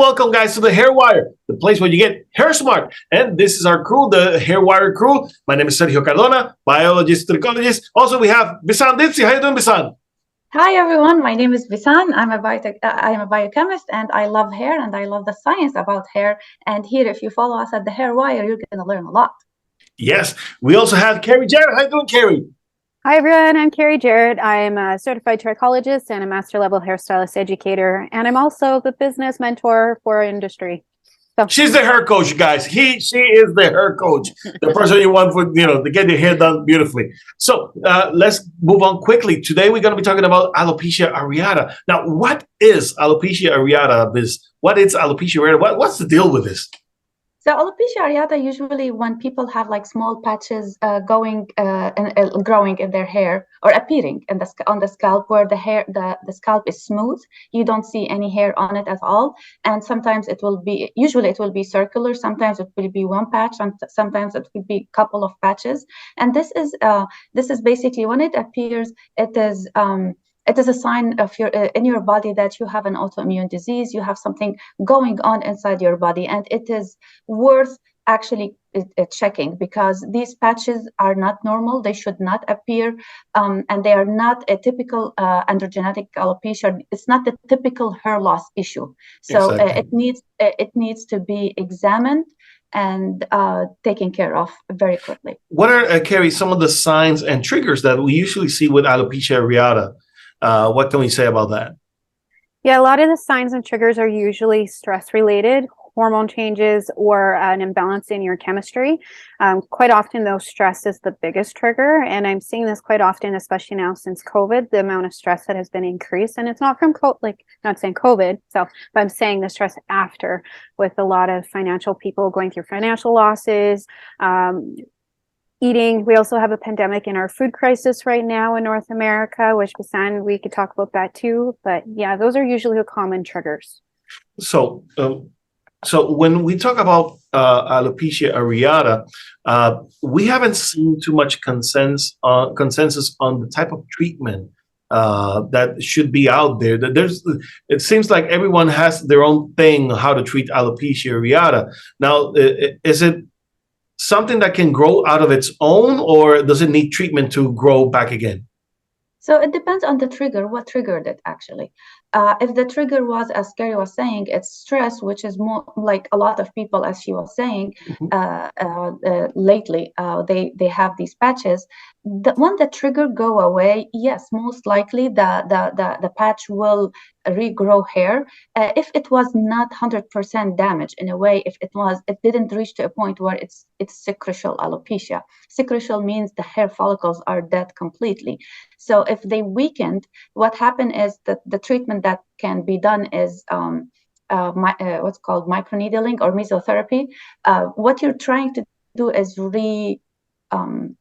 welcome, guys, to the Hair Wire, the place where you get hair smart. And this is our crew, the Hair Wire crew. My name is Sergio Cardona, biologist, tricologist. Also, we have Bisan Dipsy. How you doing, Bisan? Hi everyone, my name is Visan. I am a biochemist and I love hair and I love the science about hair. And here, if you follow us at the Hair Wire, you're going to learn a lot. Yes, we also have Carrie Jarrett. How you doing, Carrie? Hi everyone, I'm Carrie Jarrett. I'm a certified trichologist and a master level hairstylist educator, and I'm also the business mentor for our industry. So She's the hair coach, guys. She is the hair coach, the person you want for to get your hair done beautifully. So let's move on quickly. Today we're going to be talking about alopecia areata. Now, what is alopecia areata? What is alopecia areata? What's the deal with this? So alopecia areata, usually when people have like small patches growing in their hair or appearing on the scalp where the scalp is smooth, you don't see any hair on it at all. And sometimes usually it will be circular, sometimes it will be one patch, and sometimes it will be a couple of patches. And this is basically when it appears, it is a sign of in your body that you have an autoimmune disease, you have something going on inside your body, and it is worth actually checking because these patches are not normal. They should not appear, and they are not a typical androgenetic alopecia. It's not the typical hair loss issue. So Exactly. it needs to be examined and taken care of very quickly. What are, Carrie, some of the signs and triggers that we usually see with alopecia areata? What can we say about that? yeah, a lot of the signs and triggers are usually stress related, hormone changes, or an imbalance in your chemistry. Quite often though, stress is the biggest trigger, and I'm seeing this quite often, especially now since COVID, the amount of stress that has been increased. And it's not from not saying COVID, but I'm saying the stress after, with a lot of financial people going through financial losses, eating. We also have a pandemic in our food crisis right now in North America, which we could talk about that too. But yeah, those are usually the common triggers. So, so when we talk about alopecia areata, we haven't seen too much consensus on the type of treatment that should be out there. It seems like everyone has their own thing how to treat alopecia areata. Now, is it something that can grow out of its own, or does it need treatment to grow back again? So it depends on the trigger, what triggered it actually. If the trigger was, as Carrie was saying, it's stress, which is more like a lot of people, as she was saying, lately, they have these patches. When the trigger go away, yes, most likely the patch will regrow hair. If it was not 100% damaged, in a way, if it didn't reach to a point where it's secretial alopecia. Secretial means the hair follicles are dead completely. So if they weakened, what happened is that the treatment that can be done is what's called microneedling or mesotherapy. What you're trying to do is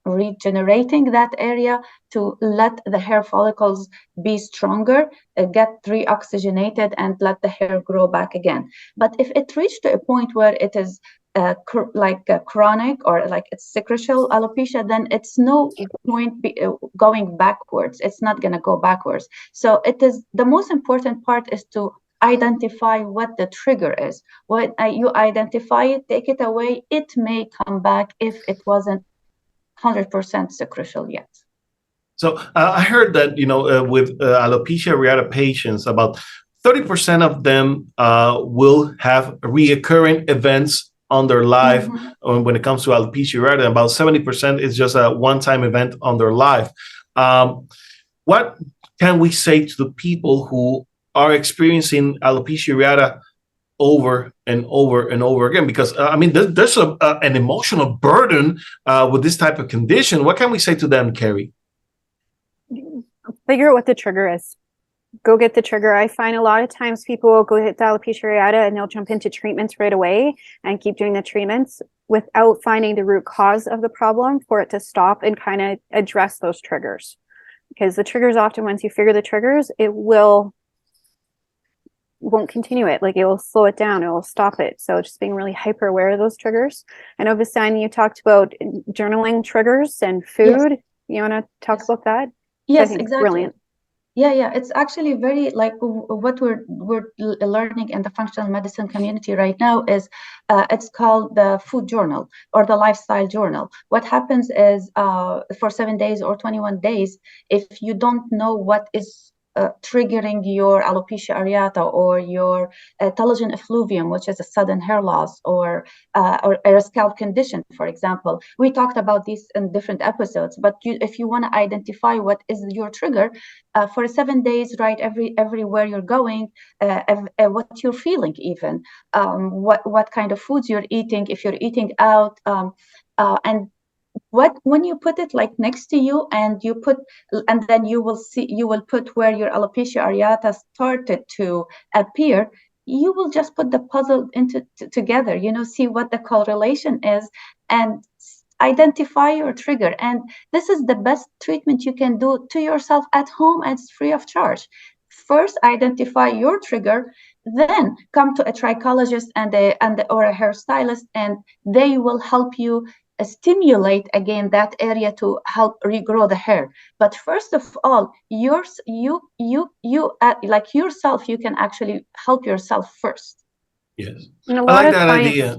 regenerating that area to let the hair follicles be stronger, get reoxygenated, and let the hair grow back again. But if it reached to a point where it is chronic or like it's secretial alopecia, then it's no point going backwards. It's not going to go backwards. So it is the most important part is to identify what the trigger is. When you identify it, take it away, it may come back if it wasn't 100% secretial yet. So I heard that with alopecia areata patients, about 30% of them will have reoccurring events on their life when it comes to alopecia areata. About 70% is just a one-time event on their life. What can we say to the people who are experiencing alopecia areata over and over and over again? Because there's an emotional burden with this type of condition. What can we say to them, Carrie? Figure out what the trigger is. Go get the trigger. I find a lot of times people will go hit the alopecia areata and they'll jump into treatments right away and keep doing the treatments without finding the root cause of the problem for it to stop and kind of address those triggers. Because the triggers, often once you figure the triggers, it won't continue it. Like, it will slow it down, it will stop it. So just being really hyper aware of those triggers. I know, Visan, you talked about journaling triggers and food. Yes. You want to talk about that? Yes, exactly. Brilliant. Yeah. It's actually very like what we're learning in the functional medicine community right now is it's called the food journal or the lifestyle journal. What happens is for 7 days or 21 days, if you don't know what is triggering your alopecia areata or your telogen effluvium, which is a sudden hair loss, or a scalp condition, for example. We talked about this in different episodes, but if you want to identify what is your trigger, for 7 days, write everywhere you're going, what you're feeling, even what kind of foods you're eating, if you're eating out, and what when you put it like next to you, and then you will put where your alopecia areata started to appear. You will just put the puzzle together, see what the correlation is, and identify your trigger. And this is the best treatment you can do to yourself at home, and it's free of charge. First identify your trigger, then come to a trichologist or a hairstylist, and they will help you stimulate again that area to help regrow the hair. But first of all, like yourself, you can actually help yourself first. Yes. And a I lot like of that clients, idea.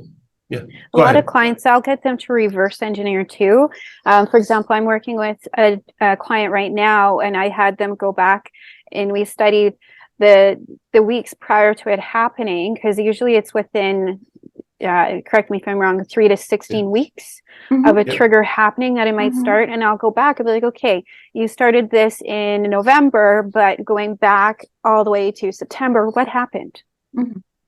Yeah. a Go lot of ahead. clients, I'll get them to reverse engineer too. For example, I'm working with a client right now, and I had them go back and we studied the weeks prior to it happening, because usually it's within, correct me if I'm wrong, 3 to 16 weeks of a Yeah. trigger happening that it might start. And I'll go back and be like, okay, you started this in November, but going back all the way to September, what happened?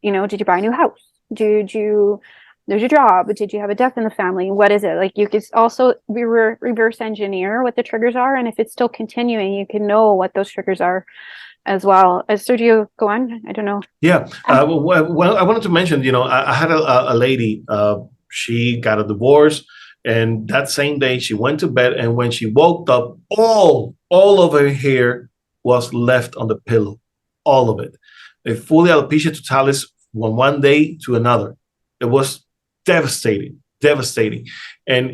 Did you buy a new house? Did you there's your job? Did you have a death in the family? What is it? Like, you could also reverse engineer what the triggers are, and if it's still continuing, you can know what those triggers are as well. Sergio, go on. I don't know. Yeah. Well, I wanted to mention, I had a lady, she got a divorce, and that same day she went to bed, and when she woke up, all of her hair was left on the pillow, all of it. A fully alopecia totalis from one day to another. It was devastating. And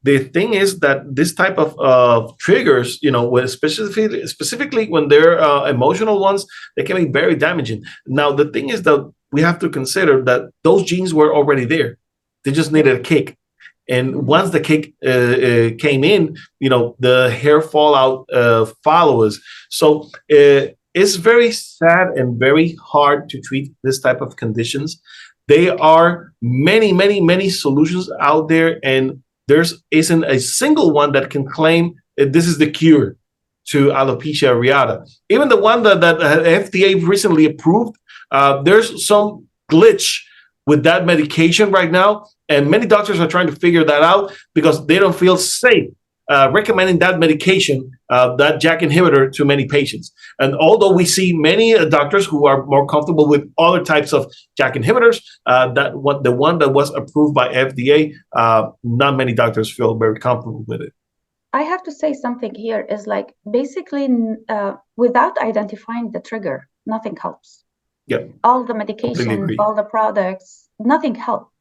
the thing is that this type of triggers, when specifically when they're emotional ones, they can be very damaging. Now the thing is that we have to consider that those genes were already there. They just needed a kick. And once the kick came in, the hair fallout follows. So it's very sad and very hard to treat this type of conditions. There are many solutions out there, and there's isn't a single one that can claim that this is the cure to alopecia areata. Even the one that FDA recently approved, there's some glitch with that medication right now, and many doctors are trying to figure that out because they don't feel safe recommending that medication, that JAK inhibitor, to many patients. And although we see many doctors who are more comfortable with other types of JAK inhibitors, the one that was approved by FDA, not many doctors feel very comfortable with it. I have to say something here is like basically without identifying the trigger, nothing helps. Yeah. All the medication, all the products, nothing helps.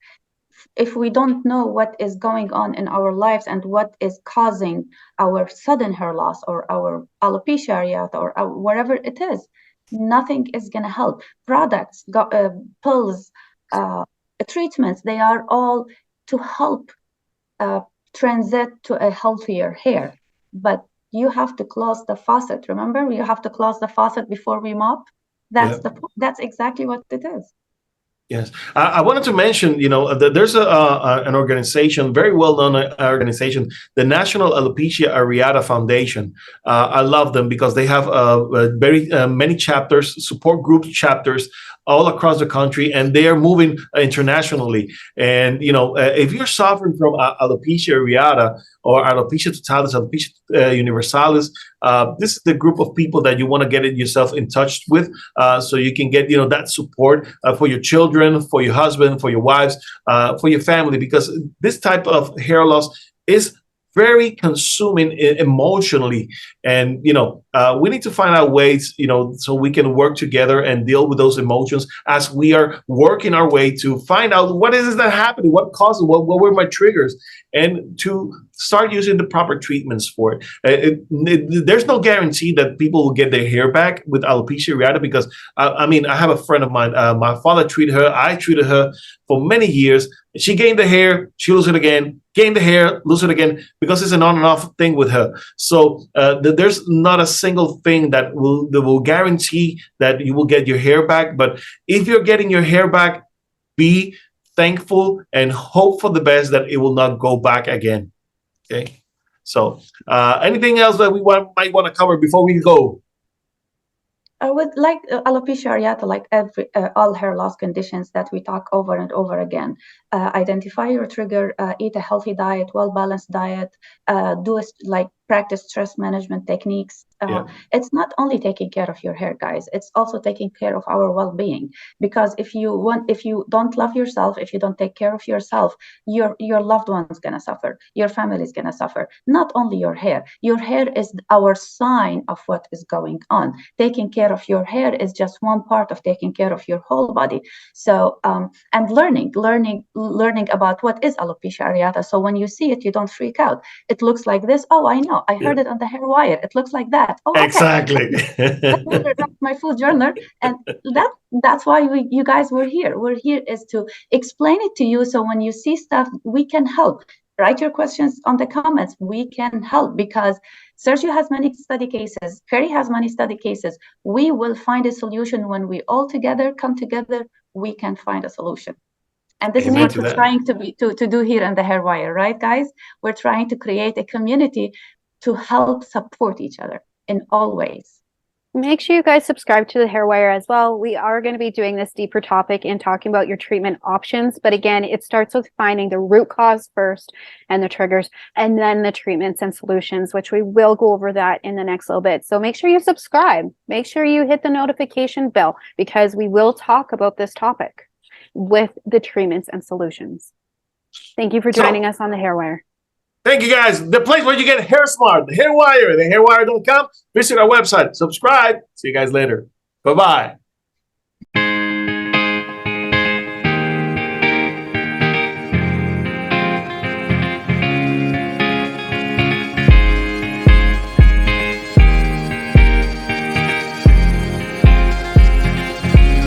If we don't know what is going on in our lives and what is causing our sudden hair loss or our alopecia areata or whatever it is, nothing is going to help. Products, pills, treatments, they are all to help transit to a healthier hair. But you have to close the faucet. Remember, you have to close the faucet before we mop. That's exactly what it is. Yes, I wanted to mention, there's an organization, very well-known organization, the National Alopecia Areata Foundation. I love them because they have very many chapters, support group chapters all across the country, and they are moving internationally. And if you're suffering from alopecia areata or alopecia totalis, alopecia universalis, this is the group of people that you want to get yourself in touch with, so you can get that support for your children, for your husband, for your wives, for your family, because this type of hair loss is very consuming emotionally. And we need to find out ways, so we can work together and deal with those emotions as we are working our way to find out what is it that happened, what causes, what were my triggers, and to start using the proper treatments for it. There's no guarantee that people will get their hair back with alopecia areata because, I have a friend of mine, my father treated her, I treated her for many years. She gained the hair, she lose it again, gain the hair, lose it again, because it's an on and off thing with her. So there's not a single thing that will guarantee that you will get your hair back. But if you're getting your hair back, be thankful and hope for the best that it will not go back again. Okay. So anything else that we might want to cover before we go? With alopecia areata, like all hair loss conditions that we talk over and over again, identify your trigger, eat a healthy diet, well-balanced diet, practice stress management techniques. It's not only taking care of your hair, guys, it's also taking care of our well-being. Because if you don't love yourself, if you don't take care of yourself, your loved one's gonna suffer, your family's gonna suffer. Not only your hair. Your hair is our sign of what is going on. Taking care of your hair is just one part of taking care of your whole body. So and learning about what is alopecia areata, so when you see it, you don't freak out. It looks like this. Oh, I know, I heard it on the hair wire. It looks like that. Oh, okay. Exactly. That's my food journal, and that's why you guys were here. We're here is to explain it to you, so when you see stuff, we can help. Write your questions on the comments. We can help, because Sergio has many study cases. Perry has many study cases. We will find a solution when we all come together. We can find a solution. And this is what we're trying to do here on the hair wire, right, guys? We're trying to create a community to help support each other in all ways. Make sure you guys subscribe to the hair wire as well. We are going to be doing this deeper topic and talking about your treatment options. But again, it starts with finding the root cause first and the triggers, and then the treatments and solutions, which we will go over that in the next little bit. So make sure you subscribe. Make sure you hit the notification bell, because we will talk about this topic with the treatments and solutions. Thank you for joining us on the hair wire. Thank you, guys. The place where you get hair smart, the hair wire, thehairwire.com. Visit our website. Subscribe. See you guys later. Bye-bye.